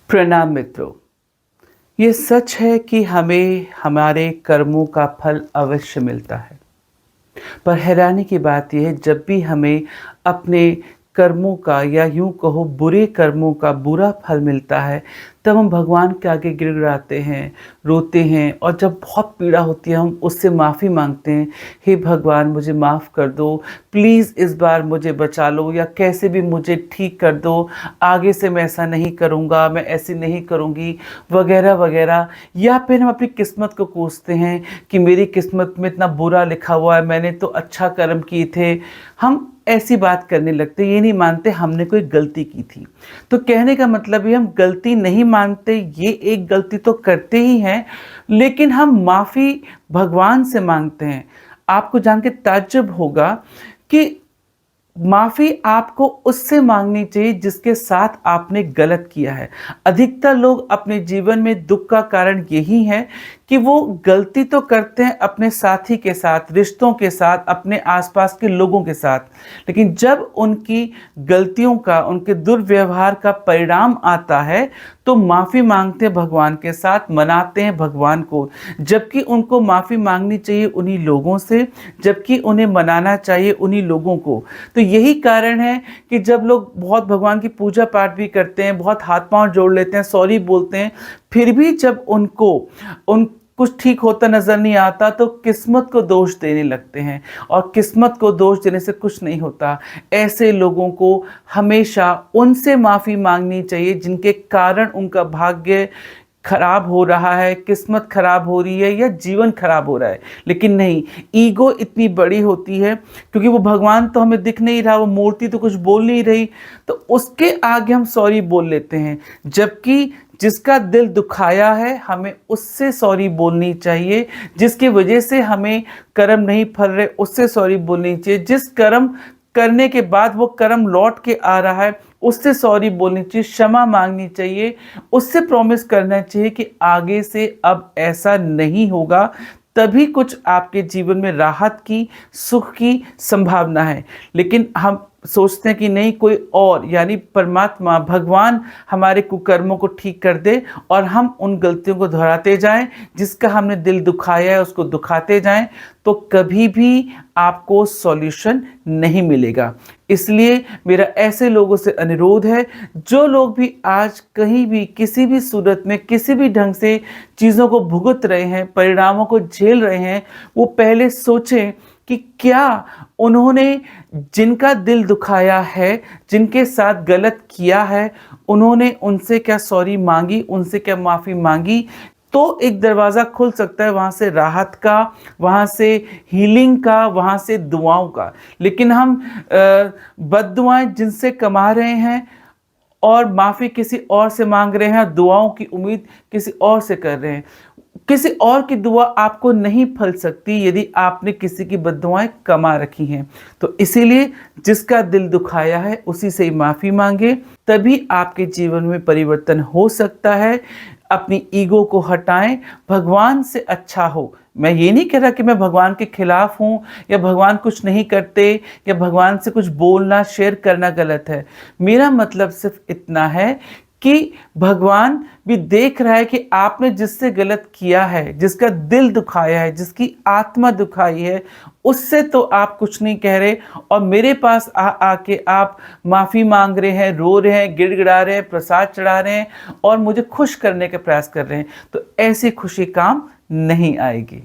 प्रणाम मित्रों। ये सच है कि हमें हमारे कर्मों का फल अवश्य मिलता है। पर हैरानी की बात यह है, जब भी हमें अपने कर्मों का या यूँ कहो बुरे कर्मों का बुरा फल मिलता है, तब हम भगवान के आगे गिड़गिड़ाते हैं, रोते हैं और जब बहुत पीड़ा होती है हम उससे माफ़ी माँगते हैं। हे भगवान, मुझे माफ़ कर दो, प्लीज़ इस बार मुझे बचा लो या कैसे भी मुझे ठीक कर दो, आगे से मैं ऐसा नहीं करूँगा, मैं ऐसे नहीं करूँगी वग़ैरह वग़ैरह। या फिर हम अपनी किस्मत को कोसते हैं कि मेरी किस्मत में इतना बुरा लिखा हुआ है, मैंने तो अच्छा कर्म किए थे। हम ऐसी बात करने लगते, ये नहीं मानते हमने कोई गलती की थी। तो कहने का मतलब ये, हम गलती नहीं मानते, ये एक गलती तो करते ही हैं, लेकिन हम माफ़ी भगवान से मांगते हैं। आपको जान के ताज्जुब होगा कि माफ़ी आपको उससे मांगनी चाहिए जिसके साथ आपने गलत किया है। अधिकतर लोग अपने जीवन में दुख का कारण यही है कि वो गलती तो करते हैं अपने साथी के साथ, रिश्तों के साथ, अपने आसपास के लोगों के साथ, लेकिन जब उनकी गलतियों का, उनके दुर्व्यवहार का परिणाम आता है तो माफ़ी मांगते हैं भगवान के साथ, मनाते हैं भगवान को, जबकि उनको माफ़ी मांगनी चाहिए उन्हीं लोगों से, जबकि उन्हें मनाना चाहिए उन्हीं लोगों को। तो यही कारण है कि जब लोग बहुत भगवान की पूजा पाठ भी करते हैं, बहुत हाथ पांव जोड़ लेते हैं, सॉरी बोलते हैं, फिर भी जब उनको कुछ ठीक होता नज़र नहीं आता तो किस्मत को दोष देने लगते हैं, और किस्मत को दोष देने से कुछ नहीं होता। ऐसे लोगों को हमेशा उनसे माफ़ी मांगनी चाहिए जिनके कारण उनका भाग्य खराब हो रहा है, किस्मत खराब हो रही है या जीवन खराब हो रहा है। लेकिन नहीं, ईगो इतनी बड़ी होती है क्योंकि वो भगवान तो हमें दिख नहीं रहा, वो मूर्ति तो कुछ बोल नहीं रही, तो उसके आगे हम सॉरी बोल लेते हैं। जबकि जिसका दिल दुखाया है हमें उससे सॉरी बोलनी चाहिए, जिसकी वजह से हमें कर्म नहीं फल रहे उससे सॉरी बोलनी चाहिए, जिस कर्म करने के बाद वो कर्म लौट के आ रहा है उससे सॉरी बोलनी चाहिए, क्षमा मांगनी चाहिए, उससे प्रॉमिस करना चाहिए कि आगे से अब ऐसा नहीं होगा। तभी कुछ आपके जीवन में राहत की, सुख की संभावना है। लेकिन हम सोचते हैं कि नहीं, कोई और यानी परमात्मा भगवान हमारे कुकर्मों को ठीक कर दे और हम उन गलतियों को दोहराते जाएं, जिसका हमने दिल दुखाया है उसको दुखाते जाएं, तो कभी भी आपको सॉल्यूशन नहीं मिलेगा। इसलिए मेरा ऐसे लोगों से अनुरोध है, जो लोग भी आज कहीं भी किसी भी सूरत में किसी भी ढंग से चीज़ों को भुगत रहे हैं, परिणामों को झेल रहे हैं, वो पहले सोचें कि क्या उन्होंने जिनका दिल दुखाया है, जिनके साथ गलत किया है, उन्होंने उनसे क्या सॉरी मांगी, उनसे क्या माफ़ी मांगी, तो एक दरवाज़ा खुल सकता है वहाँ से राहत का, वहाँ से हीलिंग का, वहाँ से दुआओं का। लेकिन हम बद्दुआएँ जिनसे कमा रहे हैं और माफ़ी किसी और से मांग रहे हैं, दुआओं की उम्मीद किसी और से कर रहे हैं। किसी और की दुआ आपको नहीं फल सकती यदि आपने किसी की बद्दुआएं कमा रखी हैं। तो इसीलिए जिसका दिल दुखाया है उसी से ही माफ़ी मांगे, तभी आपके जीवन में परिवर्तन हो सकता है। अपनी ईगो को हटाएं, भगवान से अच्छा हो। मैं ये नहीं कह रहा कि मैं भगवान के खिलाफ हूँ या भगवान कुछ नहीं करते या भगवान से कुछ बोलना शेयर करना गलत है। मेरा मतलब सिर्फ इतना है कि भगवान भी देख रहा है कि आपने जिससे गलत किया है, जिसका दिल दुखाया है, जिसकी आत्मा दुखाई है, उससे तो आप कुछ नहीं कह रहे, और मेरे पास आके आप माफ़ी मांग रहे हैं, रो रहे हैं, गिड़गिड़ा रहे हैं, प्रसाद चढ़ा रहे हैं और मुझे खुश करने का प्रयास कर रहे हैं। तो ऐसी खुशी काम नहीं आएगी।